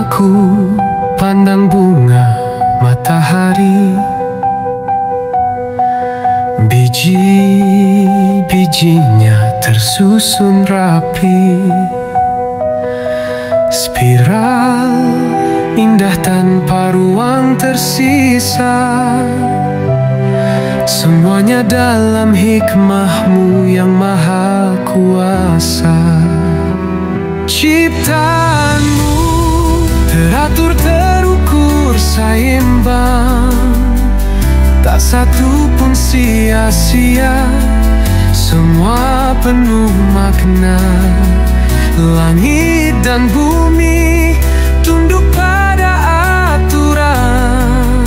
Aku pandang bunga matahari, biji-bijinya tersusun rapi, spiral indah tanpa ruang tersisa. Semuanya dalam hikmah-Mu yang maha kuasa. Ciptaan-Mu teratur, terukur, seimbang, tak satu pun sia-sia. Semua penuh makna. Langit dan bumi tunduk pada aturan,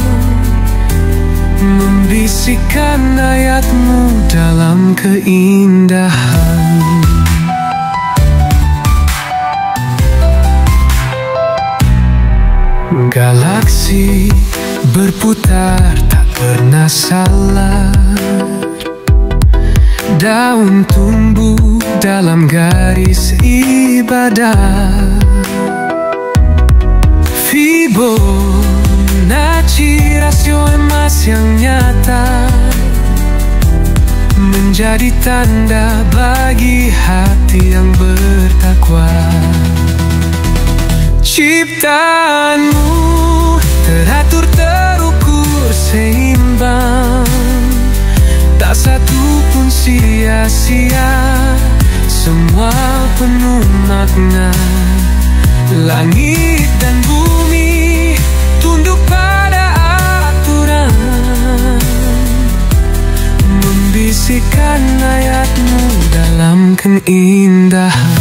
membisikkan ayat-Mu dalam keindahan. Galaksi berputar tak pernah salah, daun tumbuh dalam garis ibadah. Fibonacci, rasio emas yang nyata, menjadi tanda bagi hati yang bertakwa. Ciptaan-Mu teratur, terukur, seimbang, tak satu pun sia-sia. Semua penuh makna. Langit dan bumi tunduk pada aturan, membisikkan ayat-Mu dalam keindahan.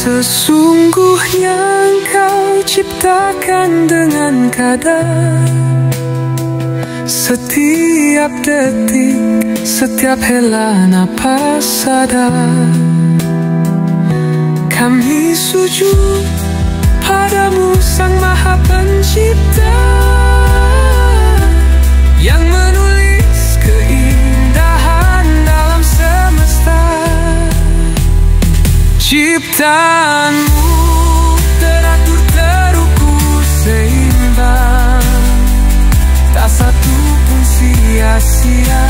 Sesungguhnya Engkau ciptakan dengan kadar, setiap detik, setiap hela napas sadar. Kami sujud padamu, Sang Maha Pencipta, yang menulis keindahan dalam semesta. Ciptaan-Mu teratur, terukur, seimbang, tak satu pun sia-sia.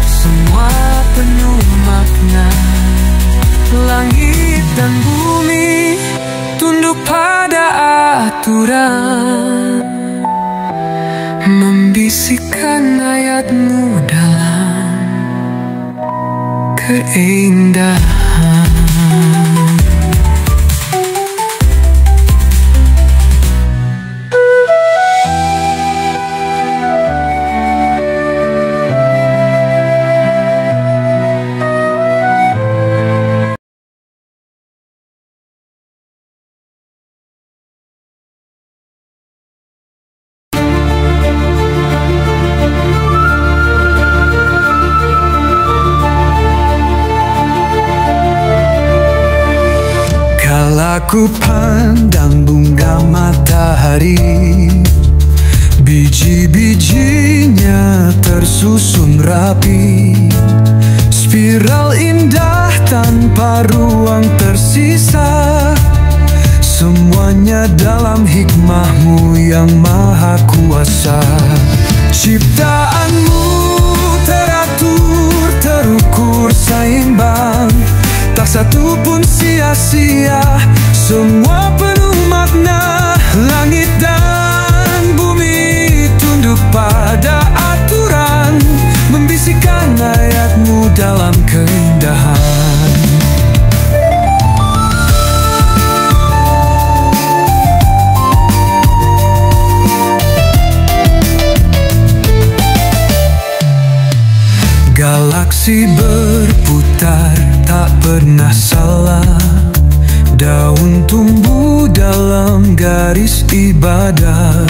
Semua penuh makna. Langit dan bumi tunduk pada aturan, membisikkan ayat-Mu dalam keindahan. Aku pandang bunga matahari, biji-bijinya tersusun rapi, spiral indah tanpa ruang tersisa. Semuanya dalam hikmah-Mu yang maha kuasa. Ciptaan-Mu teratur, terukur, seimbang, tak satu pun sia-sia. Semua penuh makna. Langit dan bumi tunduk pada aturan, membisikkan ayat-Mu dalam keindahan. Galaksi berputar tak pernah salah, daun tumbuh dalam garis ibadah.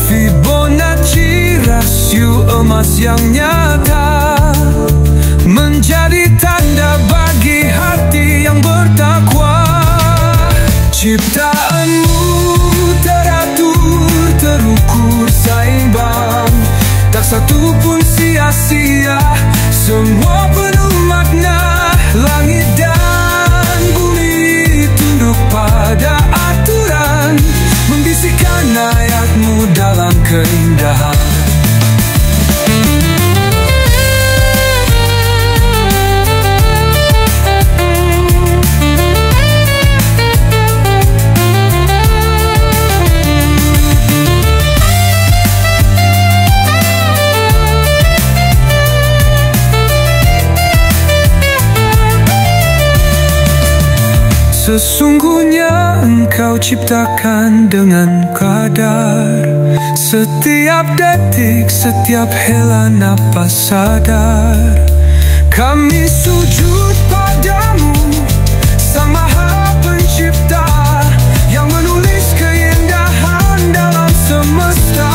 Fibonacci, rasio emas yang nyata, menjadi tanda bagi hati Sesungguhnya Engkau ciptakan dengan kadar. Setiap detik, setiap hela napas sadar. Kami sujud padamu, Sang Maha Pencipta, yang menulis keindahan dalam semesta.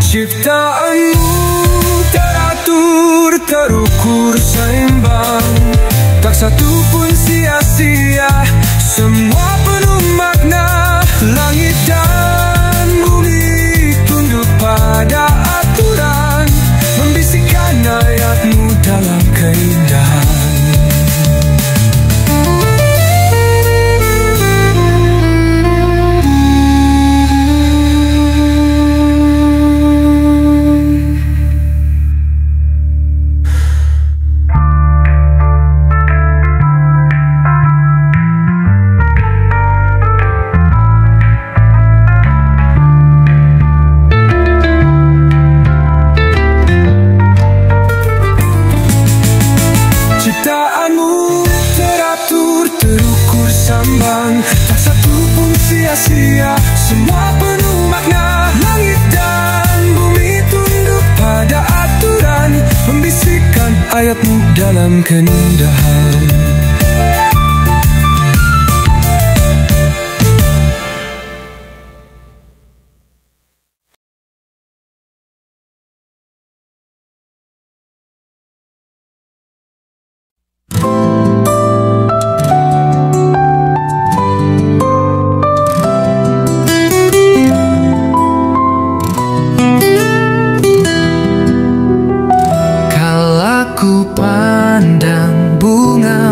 Ciptaanmu teratur, terukur, seimbang, tak satu pun sia-sia, semua penuh makna. Langit dan bumi tunduk pada aturan, membisikkan ayat-Mu dalam keindahan. Tak satu pun sia-sia, semua penuh makna. Langit dan bumi tunduk pada aturan, membisikkan ayat-Mu dalam keindahan.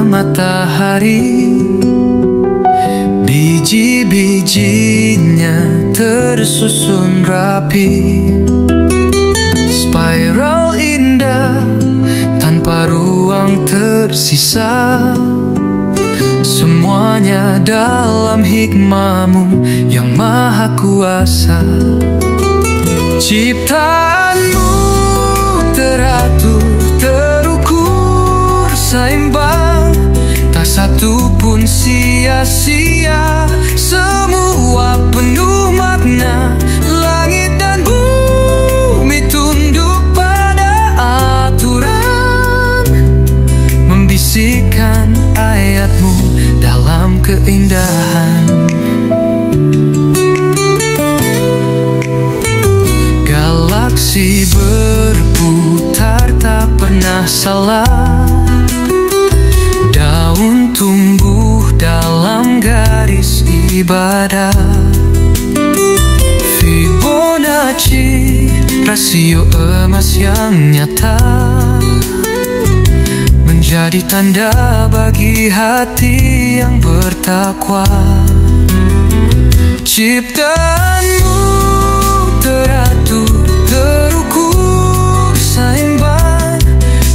Matahari, biji-bijinya tersusun rapi, spiral indah tanpa ruang tersisa. Semuanya dalam hikmah-Mu yang maha kuasa. Ciptaanmu teratur, terukur, seimbang, tak satu pun sia-sia, semua penuh makna. Langit dan bumi tunduk pada aturan, membisikkan ayat-Mu dalam keindahan. Galaksi berputar tak pernah salah, daun tumbuh dalam garis ibadah. Fibonacci, rasio emas yang nyata, menjadi tanda bagi hati yang bertakwa. Ciptaanmu teratur, terukur, seimbang,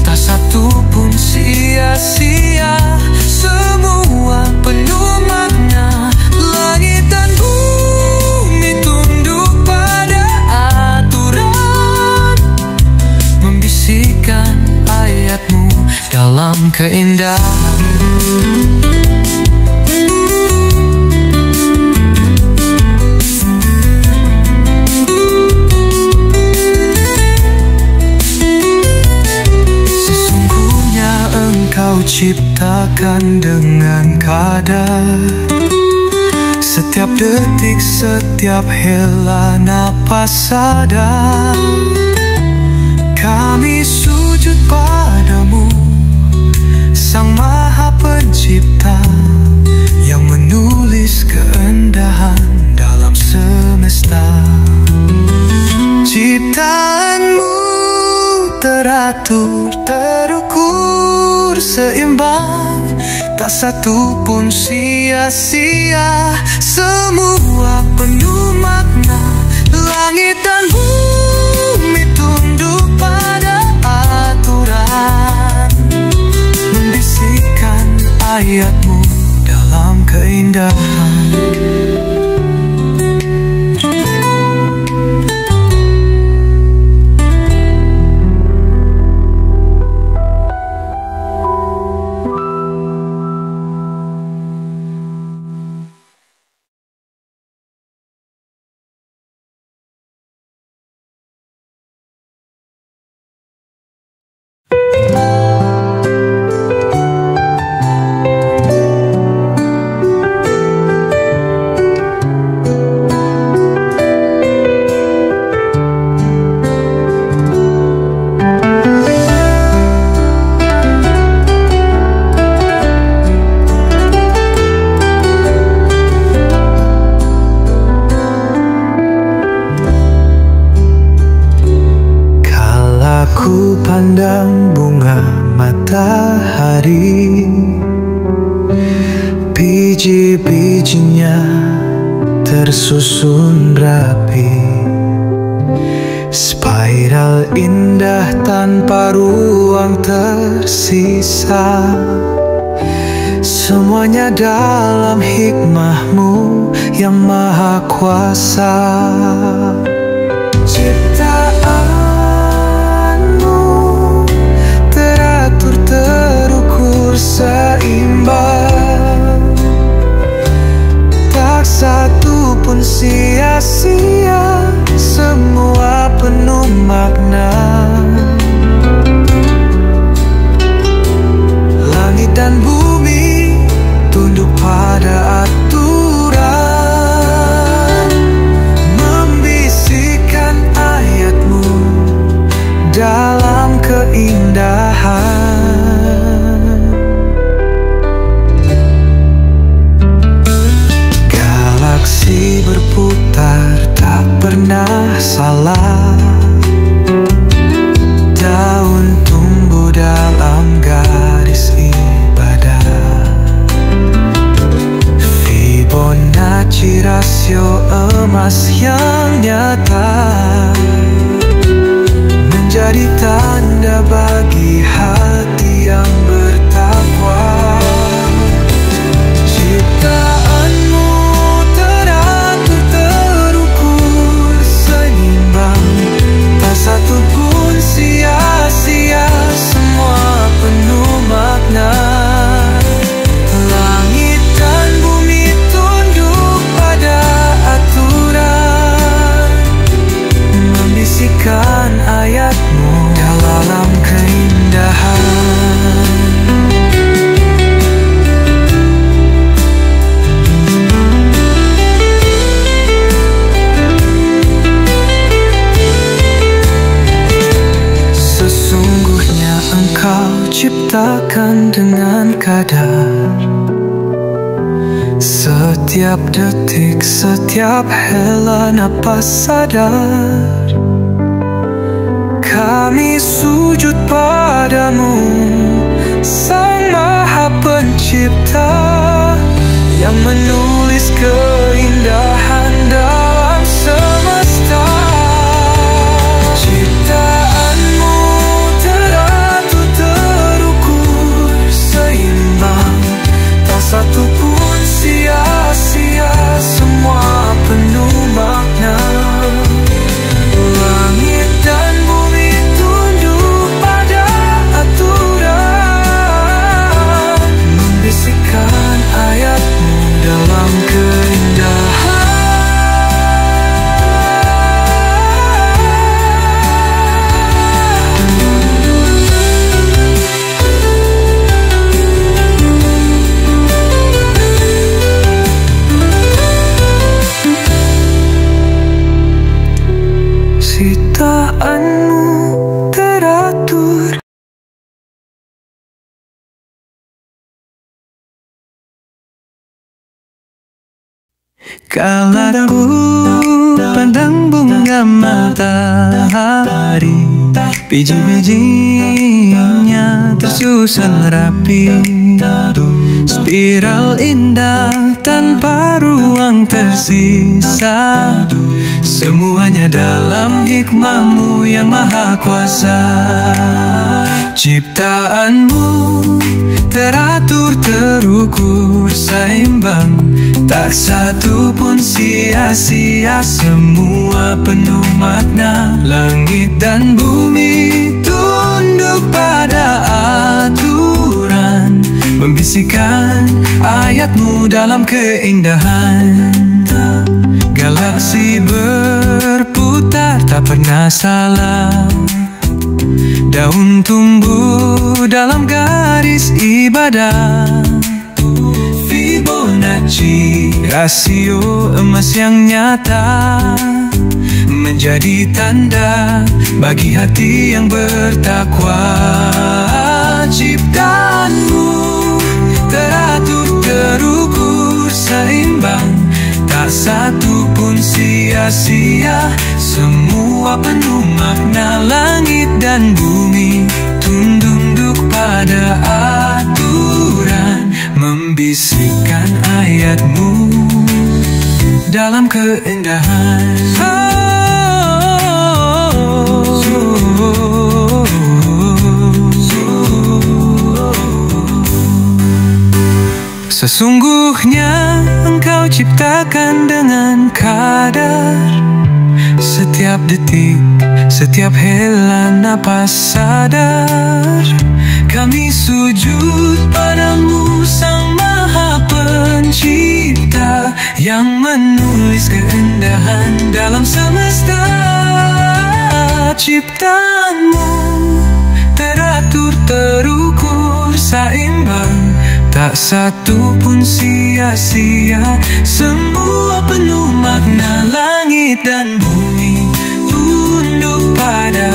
tak satu pun sia-sia, semua penuh makna. Langit dan bumi tunduk pada aturan, membisikkan ayat-Mu dalam keindahan. Engkau ciptakan dengan kadar. Setiap detik, setiap hela napas sadar. Kami sujud padamu, Sang Maha Pencipta, yang menulis keindahan dalam semesta. Ciptaanmu teratur, terukur, seimbang, tak satu pun sia-sia, semua penuh makna. Langit dan bumi tunduk pada aturan, membisikkan ayat-Mu dalam keindahan. matahari. Biji-bijinya tersusun rapi, spiral indah tanpa ruang tersisa. Semuanya dalam hikmahmu yang maha kuasa. Ciptaanmu teratur, terukur, seimbang. Tak satu pun sia-sia, semua penuh makna. Langit dan bumi tunduk pada aturan, membisikkan ayatmu dalam keindahan. Galaksi berputar tak pernah salah, daun tumbuh dalam garis ibadah. Fibonacci rasio emas yang nyata, menjadi tanda bagi hati yang bertakwa. Ciptaanmu teratur, terukur, seimbang. Tak satu pun sia-sia, semua penuh makna. Langit dan bumi tunduk pada aturan, membisikkan ayatmu dalam keindahan. Sesungguhnya engkau ciptakan dengan kadar, setiap detik, setiap hela napas sadar. Kami sujud padamu, Sang Maha Pencipta, yang menulis keindahan dalam semesta. Ciptaanmu teratur, terukur, seimbang. Tak satu pun sia-sia, semua penuh makna. Langit dan bumi tunduk pada aturan, membisikkan ayatmu dalam keindahan. Ciptaanmu teratur. Kala ku pandang bunga matahari, biji-bijinya tersusun rapi, spiral indah tanpa ruang tersisa. Semuanya dalam hikmahmu yang maha kuasa. Ciptaanmu teratur, terukur, seimbang. Tak satu pun sia-sia, semua penuh makna. Langit dan bumi tunduk pada aturan, membisikkan ayatmu dalam keindahan. Galaksi berputar tak pernah salah, daun tumbuh dalam garis ibadah. Fibonacci rasio emas yang nyata, menjadi tanda bagi hati yang bertakwa. Ciptaanmu teratur, terukur, seimbang. Tak satu pun sia-sia, semua penuh makna. Langit dan bumi tunduk pada aturan, membisikkan ayatmu dalam keindahan. Sesungguhnya engkau ciptakan dengan kadar, setiap detik, setiap hela napas sadar. Kami sujud padamu, Sang Maha Pencipta, yang menulis keindahan dalam semesta. Ciptaanmu teratur, terukur, seimbang, tak satu pun sia-sia. Semua penuh makna, langit dan bumi tunduk pada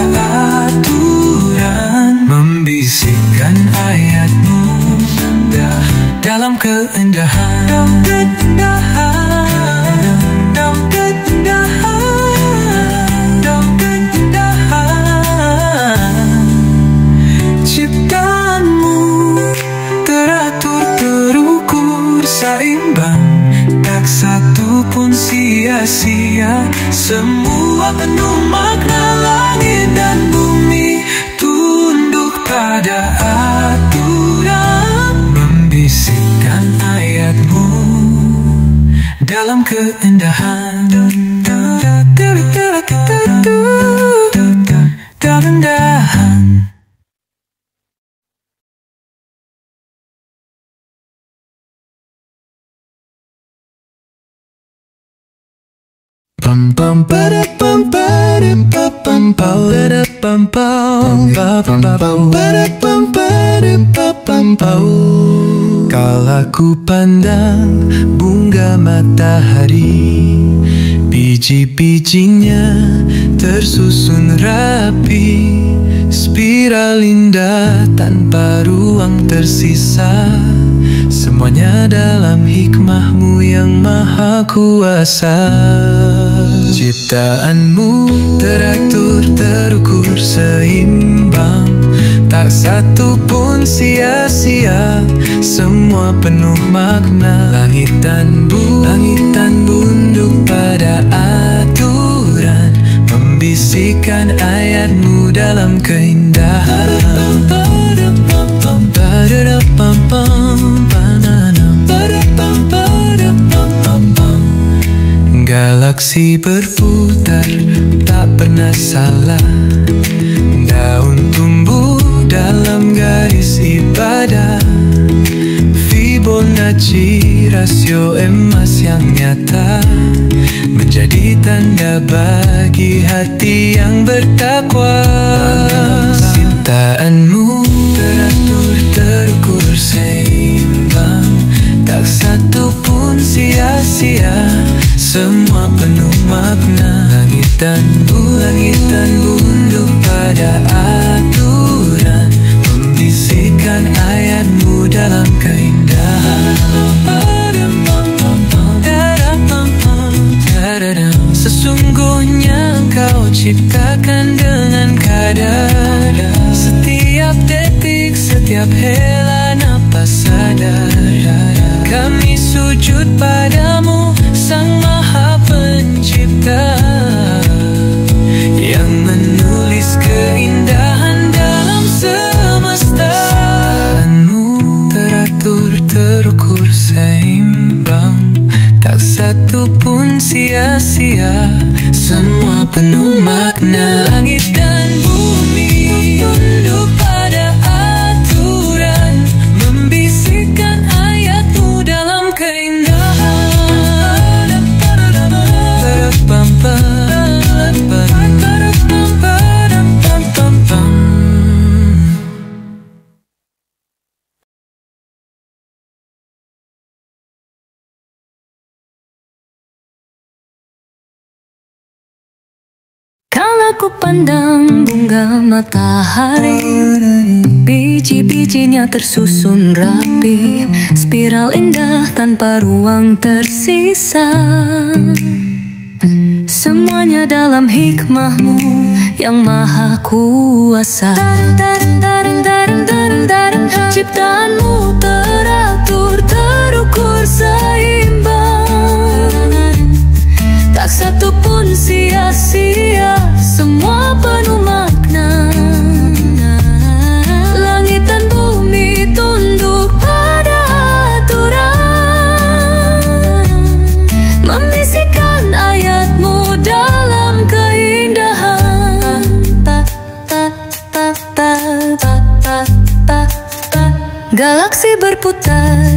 aturan, membisikkan ayatmu dalam keindahan. Ciptaanmu teratur, terukur, seimbang, tak satu pun sia-sia. Semua penuh makna, langit dan bumi tunduk pada aturan, membisikkan ayatmu dalam keindahan. Pam pam pada pam pada pam pada pam pam pada pam pada pam pam. Kala ku pandang bunga matahari, biji-bijinya tersusun rapi, spiral indah tanpa ruang tersisa. Semuanya dalam hikmahmu yang maha kuasa. Ciptaanmu teratur, terukur, seimbang, tak satu pun sia-sia. Semua penuh makna, langit dan bunduk pada aturan, membisikkan ayatmu dalam keindahan. Galaksi berputar, tak pernah salah. Daun tumbuh dalam garis ibadah. Fibonacci, rasio emas yang nyata, menjadi tanda bagi hati yang bertakwa. Ciptaanmu teratur, terukur, seimbang, tak satu pun sia-sia. Semua penuh makna, langit dan bunduk pada aturan, membisikkan ayatmu dalam keindahan. Sesungguhnya engkau ciptakan dengan kadar, setiap detik, setiap hela napas sadar. Kami sujud padamu, Sang Maha Pencipta, yang menulis keindahan dalam semesta. Ciptaanmu teratur, terukur, seimbang, tak satu pun sia-sia. Semua penuh makna, langit dan bumi tunduk pada aturan, membisikkan ayatmu dalam keindahan. Kala ku pandang bunga matahari, biji-bijinya tersusun rapi, spiral indah tanpa ruang tersisa. Semuanya dalam hikmahmu yang maha kuasa. Galaksi berputar,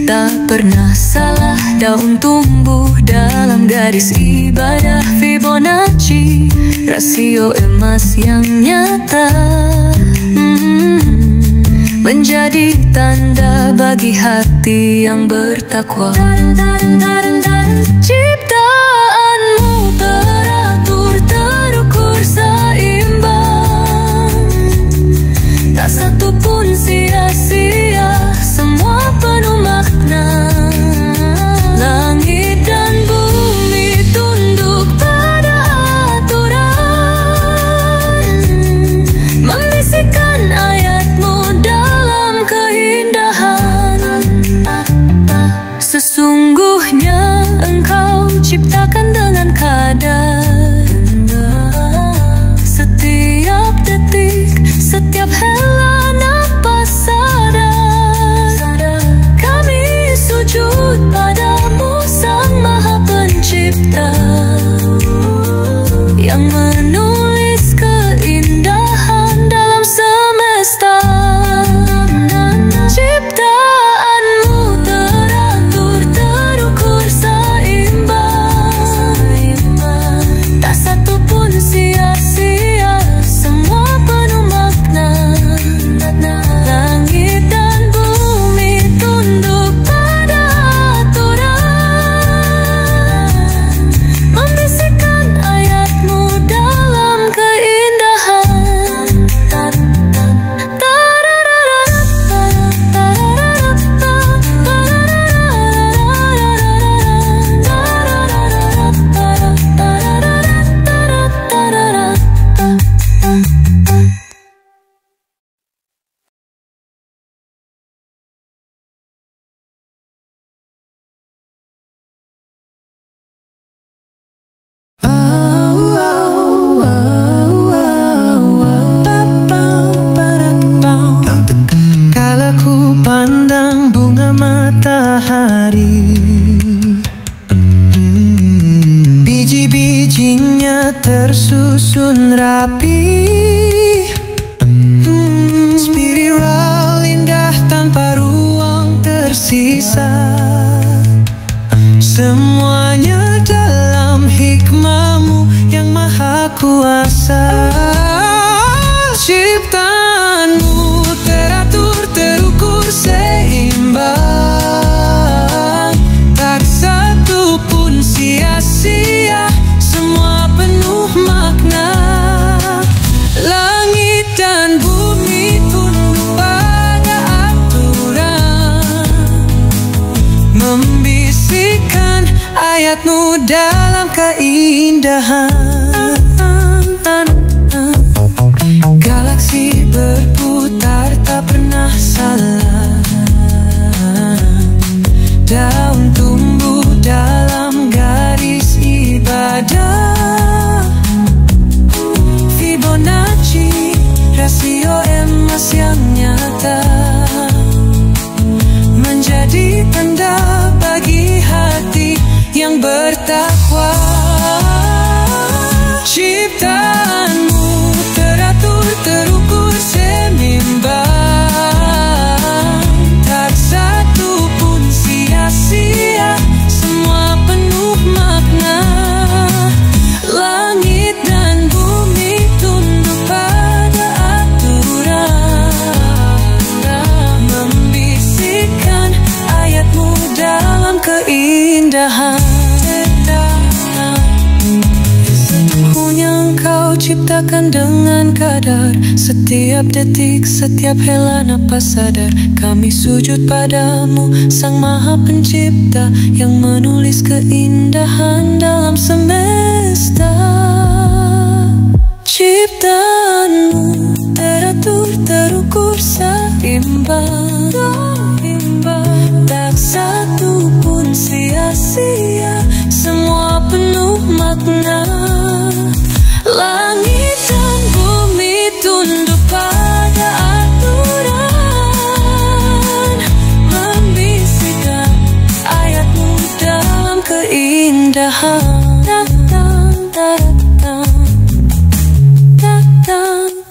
tak pernah salah. Daun tumbuh dalam garis ibadah Fibonacci, rasio emas yang nyata. Menjadi tanda bagi hati yang bertakwa. Ciptaanmu teratur, terukur, seimbang. Tak satu pun sia-sia, semua penuh makna. Langit dan bumi tunduk pada aturan, membisikkan ayatmu dalam keindahan. Sesungguhnya engkau ciptakan dengan kadar. Setiap detik, setiap hela napas sadar. Kami sujud padamu, Sang Maha Pencipta, yang menulis keindahan dalam semesta. Ciptaanmu teratur, terukur, seimbang. Tak satu pun sia-sia, semua penuh makna. Langit dan bumi tunduk pada aturan, membisikkan ayatmu dalam keindahan. Kala ku pandang bunga matahari, biji-bijinya tersusun rapi. Spiral indah tanpa ruang tersisa, semuanya dalam hikmahmu yang maha kuasa. Ciptaanmu teratur, terukur, seimbang. Tak satu pun sia-sia, semua penuh makna. Langit dan bumi tunduk pada aturan, membisikkan ayatmu dalam keindahan. Galaksi berputar, tak pernah salah. Daun tumbuh dalam garis ibadah Fibonacci, rasio emas yang nyata. Menjadi tanda bagi hati yang bertakwa. Ciptaanmu teratur, terukur, seimbang. Tak satu pun sia-sia, semua penuh makna. Langit dan bumi tunduk pada aturan, membisikkan ayatmu dalam keindahan. Engkau ciptakan dengan kadar. Setiap detik, setiap hela napas sadar. Kami sujud padamu, Sang Maha Pencipta, yang menulis keindahan dalam semesta. Ciptaanmu teratur, terukur, seimbang. Tak satu pun sia-sia, semua penuh makna. Langit dan bumi tunduk pada aturan, membisikkan ayatmu dalam keindahan. Ta-da-tam, ta-da-tam,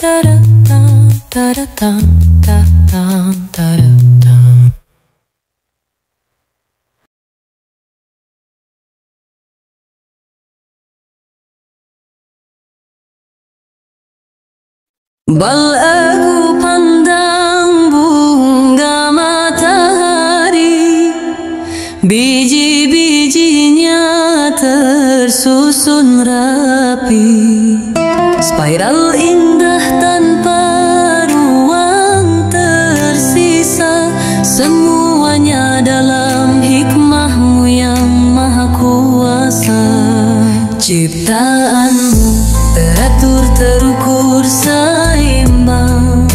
ta-da-tam, ta-da-tam, ta-da. Bal aku pandang bunga matahari, biji-bijinya tersusun rapi, spiral indah tanpa ruang tersisa, semuanya dalam hikmahmu yang maha kuasa. Ciptaanmu teratur, terukur, seimbang,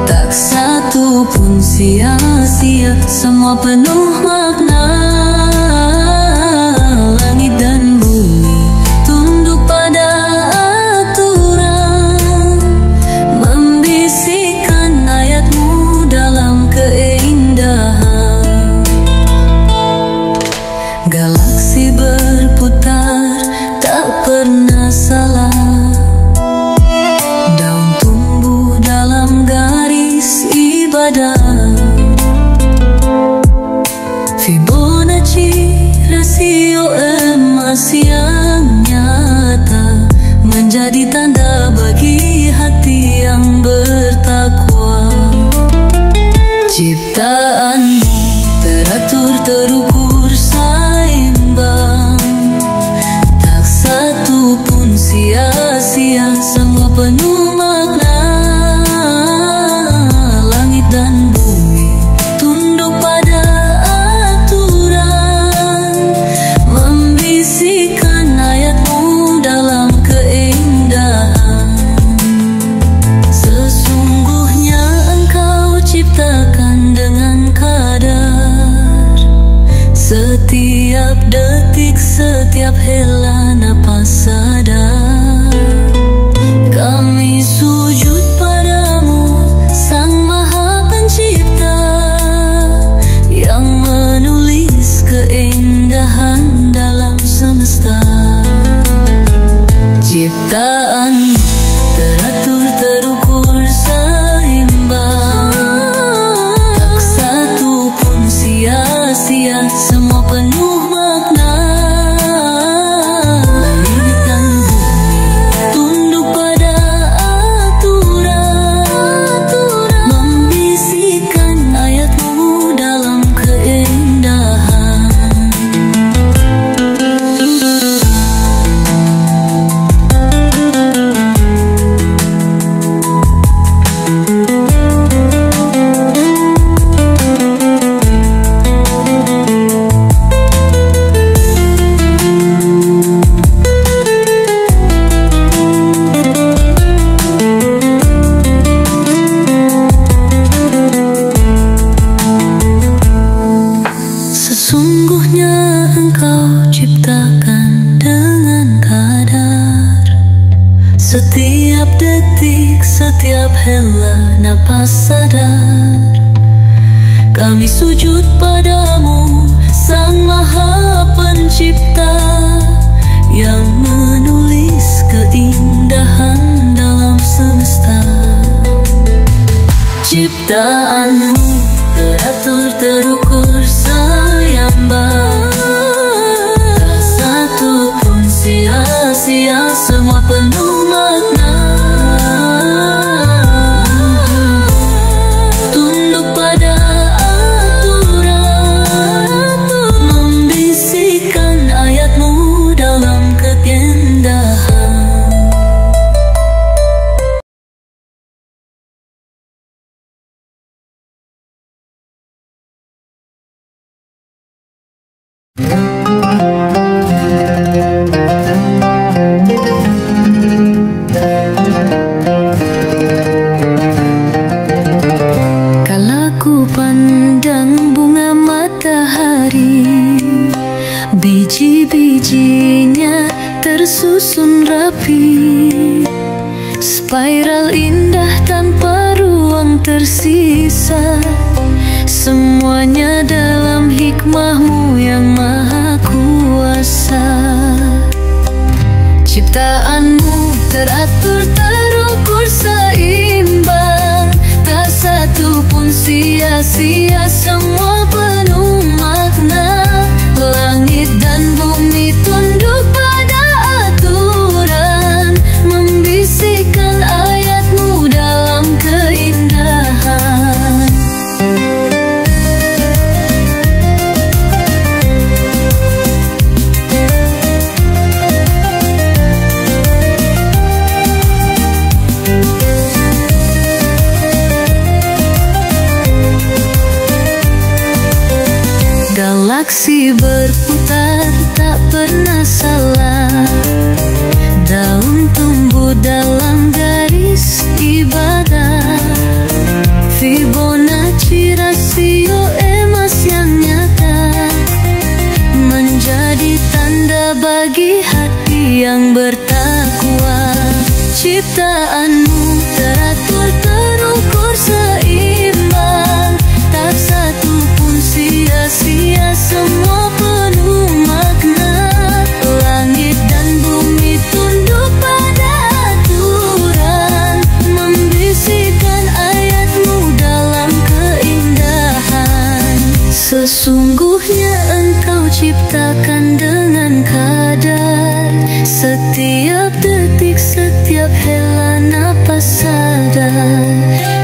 tak satu pun sia-sia, semua penuh makna. Langit dan bumi tunduk pada aturan, membisikkan ayatmu dalam keindahan. Galaksi berputar tak pernah salah, daun tumbuh dalam garis ibadah. Fibonacci, rasio emas yang nyata, menjadi tanda bagi hati yang bertakwa. Ciptaanmu teratur, terukur, seimbang, tak satu pun sia-sia, semua penuh makna. Langit dan bumi tunduk pada aturan, membisikkan ayatmu dalam keindahan. Sesungguhnya engkau ciptakan dengan kadar, setiap detik, setiap hela napas sadar. Kami sujud padamu, Sang Maha Pencipta, yang menulis keindahan dalam semesta. Ciptaanmu teratur, terukur, seimbang, tak satu pun sia-sia, semua penuh makna. Langit dan bumi tunduk pada aturan, membisikkan ayatmu dalam keindahan. Sesungguhnya engkau ciptakan dengan kadar, setiap detik, setiap hela napas sadar. Kami sujud padamu, Sang Maha Pencipta, yang menulis keindahan dalam semesta. Ciptaanmu teratur, terukur, seimbang, tak satu pun sia-sia, semua penuh makna. Tunduk pada aturan, membisikkan ayatmu dalam keindahan. Kala ku pandang bunga matahari, biji-bijinya tersusun rapi, spiral indah tanpa ruang tersisa, semuanya dalam hikmahmu yang maha kuasa. Ciptaanmu teratur, terukur, seimbang, tak satu pun sia-sia, semua penuh makna. Langit dan bumi tunduk pada aturan, membisikkan ayatmu galaksi berputar tak pernah salah. Daun tumbuh dalam garis ibadah. Fibonacci rasio emas yang nyata menjadi tanda bagi hati yang bertakwa. Ciptaanmu teratur, terukur, seimbang, tak satu pun sia-sia, semua penuh makna. Langit dan bumi tunduk pada aturan, membisikkan ayatmu dalam keindahan. Sesungguhnya engkau ciptakan dengan kadar, setiap detik, setiap hela napas sadar.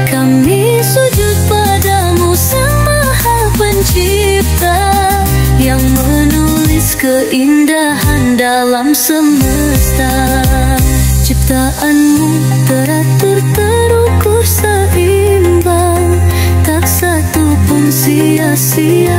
Kami sujud padamu, Sang Maha Pencipta, yang menulis keindahan dalam semesta. Ciptaanmu teratur, terukur, seimbang, tak satu pun sia-sia,